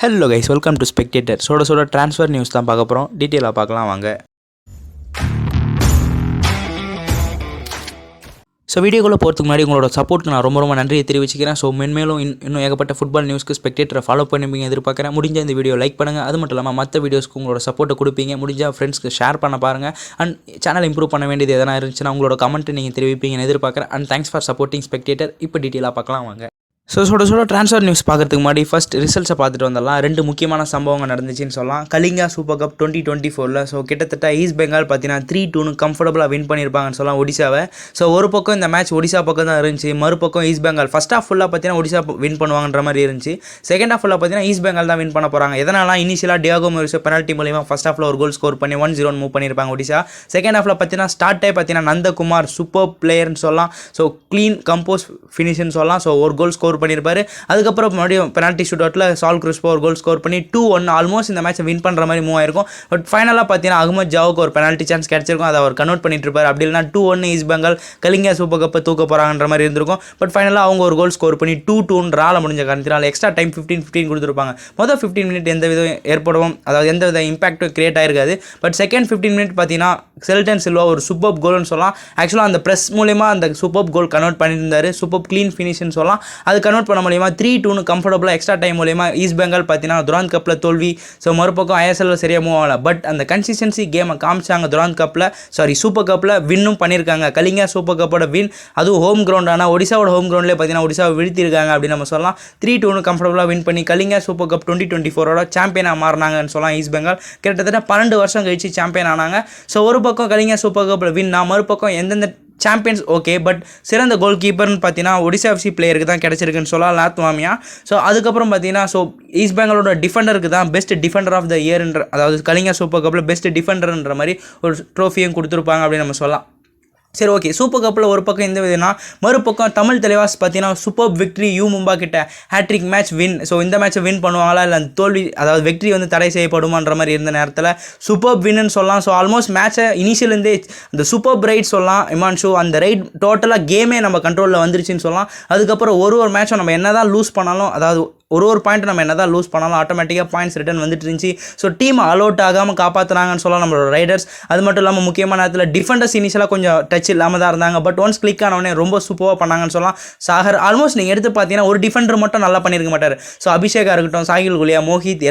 Hello guys, welcome to spectator. சோட transfer news தான் பார்க்க போகிறோம். டீட்டெயிலாக பார்க்கலாம் வாங்க. ஸோ வீடியோக்குள்ளே போகிறதுக்கு முன்னாடி உங்களோட சப்போர்ட்டுக்கு நான் ரொம்ப நன்றியை தெரிவிச்சுக்கிறேன். ஸோ மென்மேலும் இன்னும் ஏகப்பட்ட ஃபுட்பால் நியூஸ்க்கு ஸ்பெக்டேட்டரை ஃபாலோ பண்ணுவீங்க எதிர்பார்க்குறேன். முடிஞ்ச இந்த வீடியோ லைக் பண்ணுங்கள். அது மட்டும் இல்லாமல் மற்ற வீடியோஸ்க்கு உங்களோட சப்போர்ட்டை கொடுப்பீங்க. முடிஞ்சால் ஃப்ரெண்ட்ஸ்க்கு ஷேர் பண்ண பாருங்கள். அண்ட் சேனல் இம்ப்ரூவ் பண்ண வேண்டியது எதனா இருந்துச்சுன்னா உங்களோட கமெண்ட்டு நீங்கள் தெரிவிப்பீங்கன்னு எதிர்பார்க்குறேன். And thanks for supporting spectator. இப்போ டீட்டெயிலாக பார்க்கலாம் வாங்க. ஸோ சுட ட்ரான்ஸ்ஃபர் நியூஸ் பார்க்குறதுக்கு முன்னாடி ஃபஸ்ட் ரிசல்ட்ஸை பார்த்துட்டு வந்துடலாம். ரெண்டு முக்கியமான சம்பவங்கள் நடந்துச்சுன்னு சொல்லலாம். கலிங்கா சூப்பர் கப் 2024 ஸோ கிட்டத்தட்ட ஈஸ்ட் பெங்கால் பார்த்தீங்கன்னா 3-2 கம்ஃபர்டபுளாக வின் பண்ணியிருப்பாங்கன்னு சொல்லலாம் ஒடிசாவை. ஸோ ஒரு பக்கம் இந்த மேட்ச் ஒடிசா பக்கம் தான் இருந்துச்சு, மறுபக்கம் ஈஸ்ட் பெங்கால். ஃபஸ்ட் ஹாஃப் ஃபுல்லாக பார்த்தீங்கன்னா ஒடிசா வின் பண்ணுவாங்கன்ற மாதிரி இருந்துச்சு. செகண்ட் ஹாஃப் ஃபுல்லாக பார்த்தீங்கன்னா ஈஸ்ட் பெங்கால் தான் வின் பண்ண போகிறாங்க. எதனால இனிஷியலாக டியாகோ மொரிஸோ பெனால்ட்டி மூலியமாக ஃபஸ்ட் ஹாஃபில் ஒரு கோல் ஸ்கோர் பண்ணி 1-0 மூவ் பண்ணியிருப்பாங்க ஒடிசா. செகண்ட் ஹாஃபில் பார்த்தீங்கன்னா ஸ்டார்ட்டே பார்த்தீங்கன்னா நந்தகுமார் சூப்பர் பிளேயர்னு சொல்லலாம். ஸோ க்ளீன் கம்போஸ் ஃபினிஷ்னு சொல்லலாம். ஸோ ஒரு கோல் ஸ்கோர் பண்ணியிருப்பாரு. அதுக்கப்புறம் மறுபடியும் பெனால்ட்டி ஷூட் அவுட்டில் சால் கிறிஸ்போ ஒரு கோல் ஸ்கோர் பண்ணி 2-1 ஆல்மோஸ்ட் இந்த மேட்ச்சை வின் பண்ணுற மாதிரி மூவ் ஆயிருக்கும். பட் ஃபைனலாக பார்த்தீங்கன்னா அகமது ஜாவுக்கு ஒரு பெனால்ட்டி சான்ஸ் கிடச்சிருக்கும். அதை அவர் கன்வெர்ட் பண்ணிட்டு இருப்பார். அப்படி இல்லைனா 2-1 ஈஸ்ட் பெங்கால் கலிங்கா சூப்பர் கப்பை தூக்க போகிறாங்கன்ற மாதிரி இருந்திருக்கும். பட் ஃபைனலாக அவங்க ஒரு கோல் ஸ்கோர் பண்ணி 2-2 முடிஞ்ச காரணத்தினால எக்ஸ்ட்ரா டைம் 15 கொடுத்துருப்பாங்க. மொதல் 15 மினிட் எந்த விதம் ஏற்படும், அதாவது எந்த வித இம்பாக்டும் கிரியேட் ஆயிருக்காது. பட் செகண்ட் 15 மினிட் பார்த்தீங்கன்னா செல்டன் சில்வா ஒரு சூப்பர் கோல்னு சொல்லலாம். ஆக்சுவலாக அந்த ப்ரெஸ் மூலிமா அந்த சூப்பர் கோல் கன்வெர்ட் பண்ணியிருந்தார். சூப்பர் க்ளீன் ஃபினிஷ்னு சொல்லலாம். அது கன்வெர்ட் பண்ண மூலிமா 3-2 கம்ஃபர்டபுளாக எக்ஸ்ட்ரா டைம் மூலிமா ஈஸ்ட் பெங்கால் பார்த்தீங்கன்னா துராந்த் கப்பில் தோல்வி. ஸோ மறுபக்கம் ஐஎஸ்எல் சரியாக மூவ் ஆகல. பட் அந்த கன்சிஸ்டன்சி கேமை காமிச்சாங்க. துராந்த் கப்பில் சூப்பர் கப்பில் வின்னும் பண்ணியிருக்காங்க. கலிங்கா சூப்பர் கப்போட வின், அதுவும் ஹோம் கிரவுண்டான ஒடிசாவோட ஹோம் கிரவுண்ட்லேயே பார்த்தீங்கன்னா ஒடிசாவை வீழ்த்திருக்காங்க அப்படின்னு நம்ம சொல்லலாம். 3-2 கம்ஃபர்டபுளாக வின் பண்ணி கலிங்கா சூப்பர் கப் 2024 சாம்பியனாக மாறினாங்கன்னு சொல்லலாம். ஈஸ்ட் பெங்கால் கிட்டத்தட்ட 12 வருஷம் கழிச்சு சாம்பியன் ஆனாங்க. ஸோ ஒரு பக்கம் கலிங்கா சூப்பர் கப்பில் வின்னா, மறுபக்கம் எந்தெந்த சாம்பியன்ஸ் ஓகே. பட் சிறந்த கோல் கீப்பர்னு பார்த்தீங்கன்னா ஒடிசா எஃப்சி பிளேயருக்கு தான் கிடச்சிருக்குன்னு சொல்லலாம், லாத்வாமியா. ஸோ அதுக்கப்புறம் பார்த்தீங்கன்னா ஈஸ்ட் பெங்காலோட டிஃபெண்டருக்கு தான் பெஸ்ட் டிஃபெண்டர் ஆஃப் த இயர்ன்ற, அதாவது கலிங்கா சூப்பர் கப்பில் பெஸ்ட் டிஃபெண்டர்ன்ற மாதிரி ஒரு ட்ரோஃபியும் கொடுத்துருப்பாங்க அப்படின்னு நம்ம சொல்லலாம். சரி, ஓகே. சூப்பர் கப்பில் ஒரு பக்கம் எந்த விதம்னா, மறுபக்கம் தமிழ் தலைவாஸ் பார்த்தீங்கன்னா சூப்பர் விக்ட்ரி யூ மும்பா கிட்ட ஹேட்ரிக் மேட்ச் வின். ஸோ இந்த மேட்ச்சை வின் பண்ணுவாங்களா இல்லை அந்த தோல்வி, அதாவது வெற்றி தடை செய்யப்படுமான்ற மாதிரி இருந்த நேரத்தில் சூப்பர் வின்னு சொல்லலாம். ஸோ ஆல்மோஸ்ட் மேட்ச்சை இனிஷியலேருந்தே அந்த சூப்பர் ரைட் சொல்லலாம் இமான்ஷு. அந்த ரைட் டோட்டலாக கேமே நம்ம கண்ட்ரோலில் வந்துருச்சுன்னு சொல்லலாம். அதுக்கப்புறம் ஒரு மேட்சும் நம்ம என்ன தான் லூஸ் பண்ணாலும், அதாவது ஒரு பாயிண்ட் நம்ம என்ன தான் லூஸ் பண்ணாலும் ஆட்டோமேட்டிக்காக பாயிண்ட்ஸ் ரிட்டர்ன் வந்துட்டு இருந்துச்சு. ஸோ டீம் அலோட் ஆகாமல் காப்பாற்றுனாங்கன்னு சொல்லலாம் நம்மளோட ரைடர்ஸ். அது மட்டும் இல்லாமல் முக்கியமான நேரத்தில் டிஃபெண்டர்ஸ் இனிஷியலாக கொஞ்சம் டச் இல்லாமல் தான் இருந்தாங்க. பட் ஒன்ஸ் கிளிக் ஆனவனே ரொம்ப சூப்பராக பண்ணாங்கன்னு சொல்லலாம். சாகர் ஆல்மோஸ்ட் நீங்கள் எடுத்து பார்த்தீங்கன்னா ஒரு டிஃபெண்டர் மட்டும் நல்லா பண்ணியிருக்க மாட்டார். ஸோ அபிஷேகா இருக்கட்டும், சாகில் குலியா, மோஹித்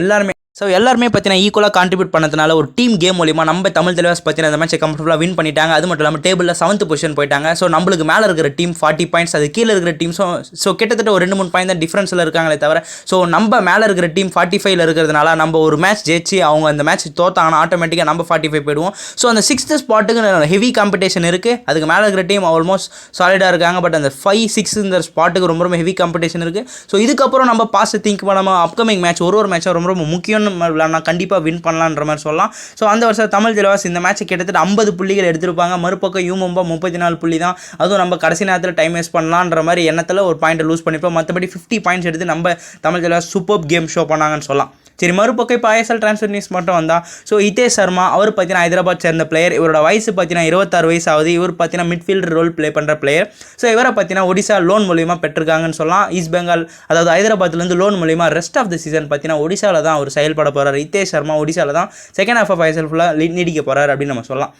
எல்லாருமே பார்த்தீங்கன்னா ஈக்குவலாக கான்ட்ரிபியூட் பண்ணதுனால ஒரு டீம் கேம் மூலிமா நம்ம தமிழ் தலைவாஸ் பார்த்தீங்கன்னா இந்த மேட்சை கம்ஃபர்டபுளாக வின் பண்ணிட்டாங்க. அது மட்டும் இல்லாமல் டேபிளில் 7th பொசிஷன் போயிட்டாங்க. ஸோ நம்மளுக்கு மேலே இருக்கிற டீம் 40 பாயிண்ட்ஸ், அது கீழே இருக்கிற டீம்ஸும் ஸோ கிட்டத்தட்ட ஒரு 2-3 பாயிண்ட் தான் டிஃப்ரென்ஸில் இருக்காங்களே தவிர. ஸோ நம்ம மேலே இருக்கிற டீம் 45 இருக்கிறதுனால நம்ம ஒரு மேட்ச் ஜெயிச்சு அவங்க அந்த மேட்ச் தோத்தாங்கன்னா ஆட்டோமேட்டிக்காக நம்ம 45 போயிடுவோம். ஸோ அந்த 6th ஸ்பாட்டுக்கு ஹெவி காம்படிஷன் இருக்குது. அதுக்கு மேலே இருக்கிற டீம் ஆல்மோஸ்ட் சாலிடாக இருக்காங்க. பட் அந்த 5-6 இந்த ஸ்பாட்டுக்கு ரொம்ப ஹெவி காம்படிஷன் இருக்குது. ஸோ இதுக்கப்புறம் நம்ம பாஸ்ட் திங்க் பண்ணாமல் அப்கமிங் மேட்ச் ஒரு மேட்சாக ரொம்ப முக்கியம்னு விளாட்னா கண்டிப்பாக வின் பண்ணலான்ற மாதிரி சொல்லலாம். ஸோ அந்த வருஷம் தமிழ் தலைவாஸ் இந்த மேட்ச் கிட்டத்தட்ட 50 புள்ளிகள் எடுத்திருப்பாங்க. மறுபக்கம் யூ மும்பா 34 புள்ளி தான். அதுவும் நம்ம கடைசி நேரத்தில் டைம் வேஸ்ட் பண்ணலான்ற மாதிரி எண்ணத்தில் ஒரு பாயிண்ட் லூஸ் பண்ணிப்போம். மற்றபடி 50 பாயிண்ட்ஸ் எடுத்து நம்ம Tamil Thalaivas super game show பண்ணாங்கன்னு சொல்லலாம். சரி, மறுபக்கம் இப்போ ஐஎஸ்எல் ட்ரான்ஸ்ஃபர் நியூஸ் மட்டும் வந்தால், ஸோ ஹிதேஷ் சர்மா அவர் பார்த்தீங்கன்னா ஹைதராபாத் சேர்ந்த பிளேயர். இவரோட வயசு பார்த்தீங்கன்னா 26 வயசு ஆகுது. இவர் பார்த்தீங்கன்னா மிட்ஃபீல்டர் ரோல் ப்ளே பண்ணுற பிளேயர். ஸோ இவரை பார்த்தீங்கன்னா ஒடிசா லோன் மூலியமாக பெற்றிருக்காங்கன்னு சொல்லலாம். ஈஸ்ட் பெங்கால், அதாவது ஹைதராபாத்லேருந்து லோன் மூலியமாக ரெஸ்ட் ஆஃப் த சீசன் பார்த்தீங்கன்னா ஒடிசாவில் தான் அவர் செயல்பட போகிறார். ஹிதேஷ் சர்மா ஒடிசாவில் தான் செகண்ட் ஹாஃப் ஆஃப் ஐஎஸ்எல் ஃபுல்லாக நீடிக்க போகிறார் அப்படின்னு நம்ம சொல்லலாம்.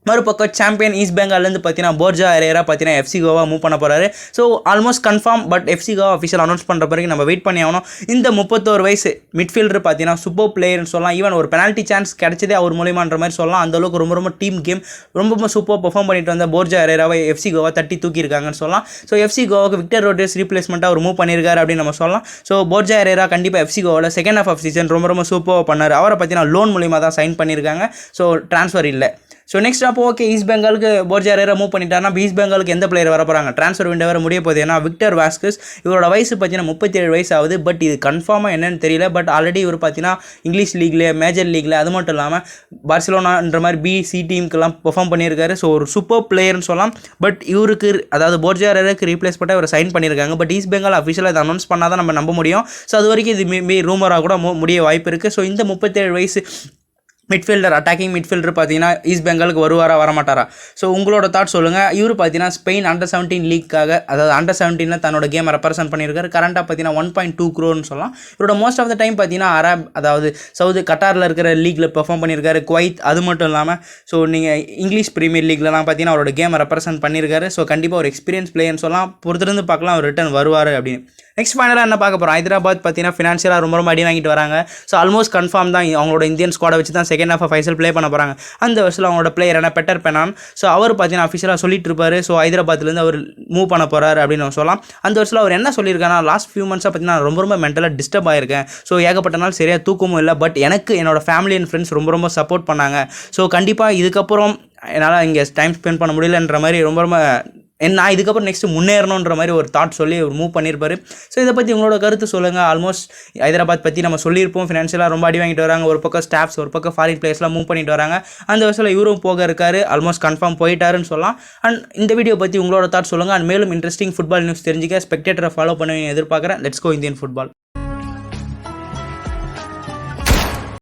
மறுபக்கம் சாம்பியன் ஈஸ்ட் பெங்கால்லேருந்து பார்த்தீங்கன்னா போர்ஜா ஹெரேரா பார்த்தீங்கன்னா எஃப்சி கோவா மூவ் பண்ண போகிறாரு. So almost confirm. But FC Goa official announce பண்ணுற பிறகு நம்ம வெயிட் பண்ணி ஆகணும். இந்த 31 வயசு மிட்ஃபீல்டர் பார்த்தீங்கன்னா சூப்பர் பிளேயர்னு சொல்லலாம். ஈவன் ஒரு பெனால்ட்டி சான்ஸ் கிடைச்சதே அவர் மூலியமான்ற மாதிரி சொல்லலாம். அந்தளவுக்கு ரொம்ப டீம் கேம் ரொம்ப சூப்பர் பெர்ஃபார்ம் பண்ணிட்டு வந்த போர்ஜா ஹெரேராவை எஃப்சி கோவா தட்டி தூக்கியிருக்காங்கன்னு சொல்லலாம். ஸோ எஃப்சி கோவாவுக்கு விக்டர் ரோட்ரிகஸ் ரீப்ளேஸ்மெண்ட்டாக அவர் மூவ் பண்ணியிருக்காரு அப்படின்னு நம்ம சொல்லலாம். ஸோ போர்ஜா ஹெரேரா கண்டிப்பாக எஃப்சி கோவாவில் செகண்ட் ஹாஃப் ஆஃப் சீசன் ரொம்ப சூப்பராக பண்ணார். அவரை பார்த்தீங்கன்னா லோன் மூலியமாக தான் சைன் பண்ணியிருக்காங்க. ஸோ ட்ரான்ஸ்ஃபர் இல்லை. ஸோ நெக்ஸ்ட் அப்போ ஓகே, ஈஸ்ட் பெங்காலுக்கு போர்ஜா ஹெரேரா மூவ் பண்ணிட்டாருன்னா ஈஸ்ட் பெங்காலுக்கு எந்த பிளேயர் வர போகிறாங்க? ட்ரான்ஸ்ஃபர் விண்டோ வர முடிய போகுது. ஏன்னா விக்டர் வாஸ்கஸ் இவரோட வயசு பார்த்தீங்கன்னா 37 வயசு ஆகுது. பட் இது கன்ஃபார்மாக என்னன்னு தெரியல. பட் ஆல்ரெடி இவர் பார்த்தீங்கன்னா இங்கிலீஷ் லீக்ல, மேஜர் லீக்ல, அது மட்டும் இல்லாமல் பார்சிலோனான்ற மாதிரி BC டீமுக்கெல்லாம் பெர்ஃபார்ம் பண்ணியிருக்காரு. ஸோ ஒரு சூப்பர் பிளேயர்னு சொல்லலாம். பட் இவருக்கு, அதாவது போர்ஜா ஹெரேராக்கு ரீப்ளேஸ் பண்ண இவர் சைன் பண்ணியிருக்காங்க. பட் ஈஸ்ட் பெங்கால் அஃபிஷியலாக இதை அனௌன்ஸ் பண்ணால் தான் நம்ம நம்ப முடியும். ஸோ அது வரைக்கும் இது ரூமராக கூட முடிய வாய்ப்பு இருக்குது. ஸோ இந்த 37 வயசு மிட்ஃபீல்டர் அட்டாக்கிங் மிட்ஃபீல்டர் பார்த்தீங்கன்னா ஈஸ்ட் பெங்காலுக்கு வருவாரா வரமாட்டாரா? ஸோ உங்களோட தாட் சொல்லுங்கள். இவர் பார்த்தீங்கன்னா ஸ்பெயின் அண்டர்-17 லீக்காக, அதாவது அண்டர்-17 தன்னோட கேமை ரெப்ரசென்ட் பண்ணியிருக்காரு. கரண்ட்டாக பார்த்தீங்கன்னா 1.2 crore சொல்லலாம். இவரோட மோஸ்ட் ஆஃப் த டைம் பார்த்தீங்கன்னா அதாவது கட்டாரில் இருக்கிற லீக்கில் பெர்ஃபார்ம் பண்ணியிருக்காரு. குவைத், அது மட்டும் இல்லாமல் ஸோ நீங்கள் இங்கிலீஷ் பிரீமியர் லீக்லலாம் பார்த்தீங்கன்னா அவரோட கேமை ரெப்ரசென்ட் பண்ணியிருக்காரு. ஸோ கண்டிப்பாக ஒரு எக்ஸ்பீரியன்ஸ் பிளேயர்னு சொல்லலாம். பொறுத்திருந்து பார்க்கலாம் அவர் ரிட்டர்ன் வருவார் அப்படின்னு. நெக்ஸ்ட் ஃபைனலாக என்ன பார்க்க போகிறோம்? ஹைதராபாத் பார்த்தீங்கன்னா ஃபினான்ஷியலாக ரொம்ப அடி வாங்கிட்டு வராங்க. ஸோ ஆல்மோஸ்ட் கன்ஃபார்ம் தான் அவங்களோட இந்தியன் ஸ்குவாடை வச்சு தான் செகண்ட் ஹாஃப் ஃபைசல் ப்ளே பண்ண போகிறாங்க. அந்த வருஷத்தில் அவங்களோட பிளேயர் என்ன பெட்டர் பெனான். ஸோ அவர் பார்த்தீங்கன்னா அஃபிஷியலாக சொல்லிட்டு இருப்பார். ஸோ ஹைதராபாத்லேருந்து அவர் மூவ் பண்ண போகிறார் அப்படின்னு சொல்லலாம். அந்த வருஷத்தில் அவர் என்ன சொல்லியிருக்காருன்னா, லாஸ்ட் ஃபியூ மந்த்ஸாக பார்த்தீங்கன்னா ரொம்ப மென்டலாக டிஸ்டர்ப் ஆகிருக்கேன். ஸோ ஏகப்பட்ட நாள் சரியாக தூக்கமும் இல்லை. பட் எனக்கு என்னோட ஃபேமிலி அண்ட் ஃப்ரெண்ட்ஸ் ரொம்ப சப்போர்ட் பண்ணாங்க. ஸோ கண்டிப்பாக இதுக்கப்புறம் என்னால் இங்கே டைம் ஸ்பெண்ட் பண்ண முடியலன்ற மாதிரி ரொம்ப நான் இதுக்கப்புறம் நெக்ஸ்ட்டு முன்னேறணுன்ற மாதிரி ஒரு தாட் சொல்லி ஒரு மூவ் பண்ணியிருப்பார். ஸோ இதை பற்றி உங்களோட கருத்து சொல்லுங்கள். ஆல்மோஸ்ட் ஹைதராபாத் பற்றி நம்ம சொல்லியிருப்போம். ஃபினான்ஷியலாக ரொம்ப அடி வாங்கிட்டு வராங்க. ஒரு பக்கம் ஸ்டாஃப்ஸ், ஒரு பக்கம் ஃபாரின் பிளேயர்ஸ்லாம் மூவ் பண்ணிட்டு வராங்க. அந்த வருஷத்தில் இவரும் போக இருக்காரு. ஆல்மோஸ்ட் கன்ஃபார்ம் போயிட்டாருன்னு சொல்லலாம். அண்ட் இந்த வீடியோ பற்றி உங்களோட தாட் சொல்லுங்கள். அண்ட் மேலும் இன்ட்ரெஸ்டிங் ஃபுட்பால் நியூஸ் தெரிஞ்சுக்க ஸ்பெக்டேட்டரை ஃபாலோ பண்ணுவீங்க எதிர்பார்க்குறேன். Let's go Indian football.